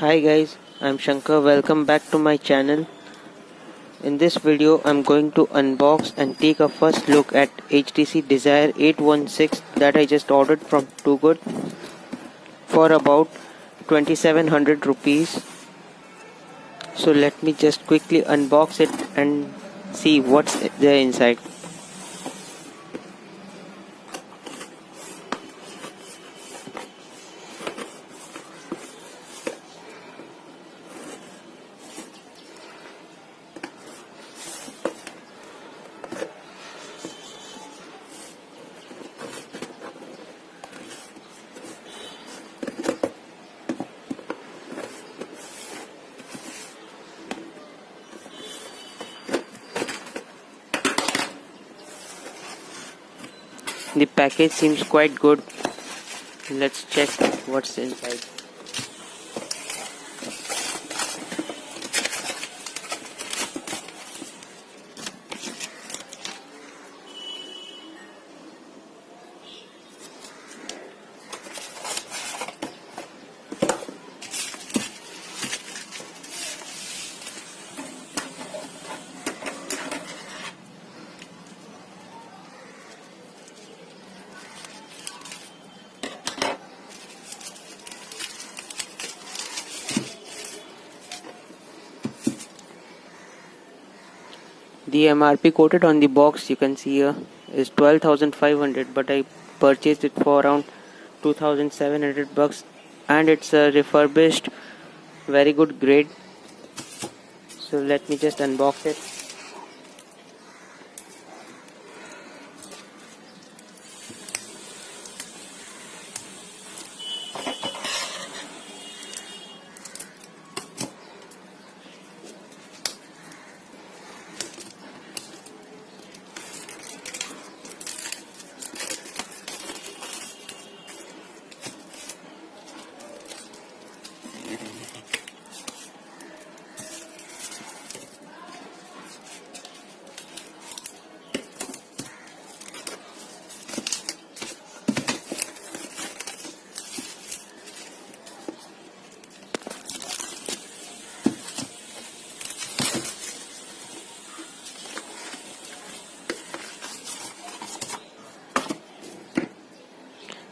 Hi guys, I'm Shankar. Welcome back to my channel. In this video, I'm going to unbox and take a first look at HTC Desire 816 that I just ordered from Too Good for about 2700 rupees. So let me just quickly unbox it and see what's there inside. The package seems quite good. Let's check what's inside. The MRP quoted on the box, you can see here, is 12,500, but I purchased it for around 2,700 bucks, and it's a refurbished, very good grade. So let me just unbox it.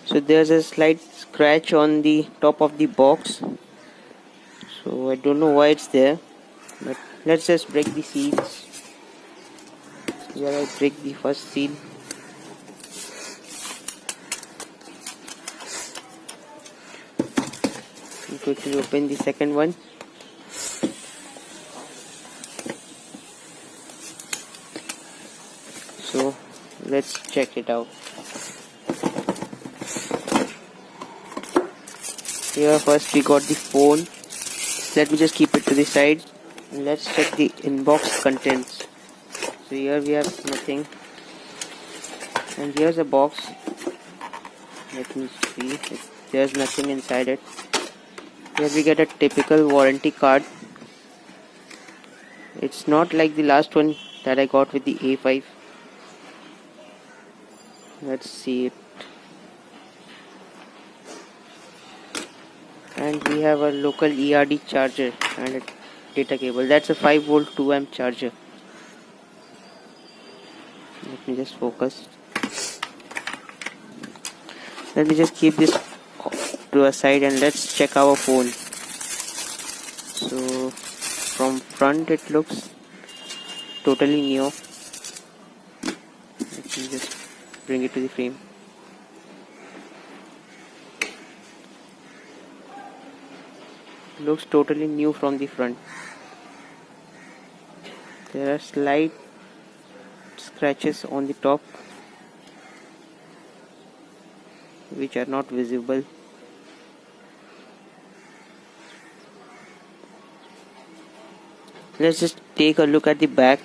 So there's a slight scratch on the top of the box, so I don't know why it's there, but let's just break the seals. Here I break the first seal. And quickly open the second one. So let's check it out. Here first we got the phone. Let me just keep it to the side and let's check the inbox contents. So here we have nothing, and here's a box. Let me see if there's nothing inside it. Here we get a typical warranty card. It's not like the last one that I got with the A5. Let's see it. And we have a local ERD charger and a data cable. That's a 5V 2A charger. Let me just focus. Let me just keep this to a side and let's check our phone. So from front it looks totally new. Let me just bring it to the frame. Looks totally new from the front. There are slight scratches on the top which are not visible. Let's just take a look at the back.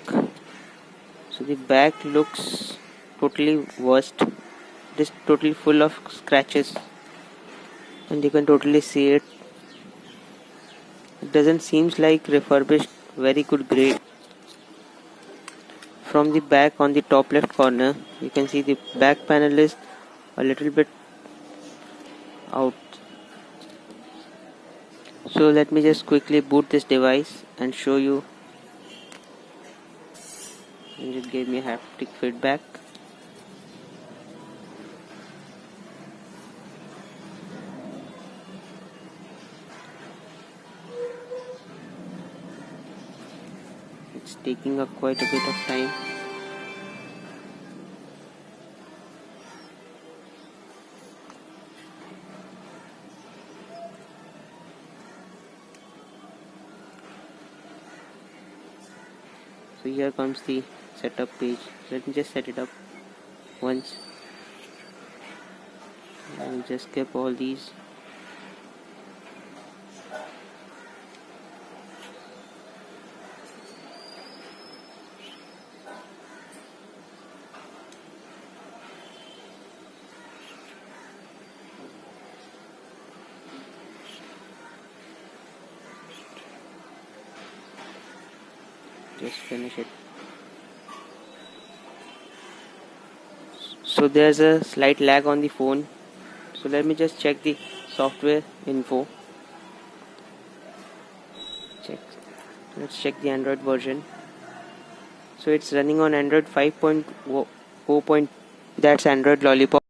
So the back looks totally worst. It is totally full of scratches and you can totally see it. It doesn't seem like refurbished, very good grade. From the back on the top left corner, you can see the back panel is a little bit out. So let me just quickly boot this device and show you, and it gave me haptic feedback. It's taking up quite a bit of time. So here comes the setup page. Let me just set it up once. I'll just skip all these. Just finish it. So there's a slight lag on the phone. So let me just check the software info. Let's check the Android version. So it's running on Android 5.0. That's Android Lollipop.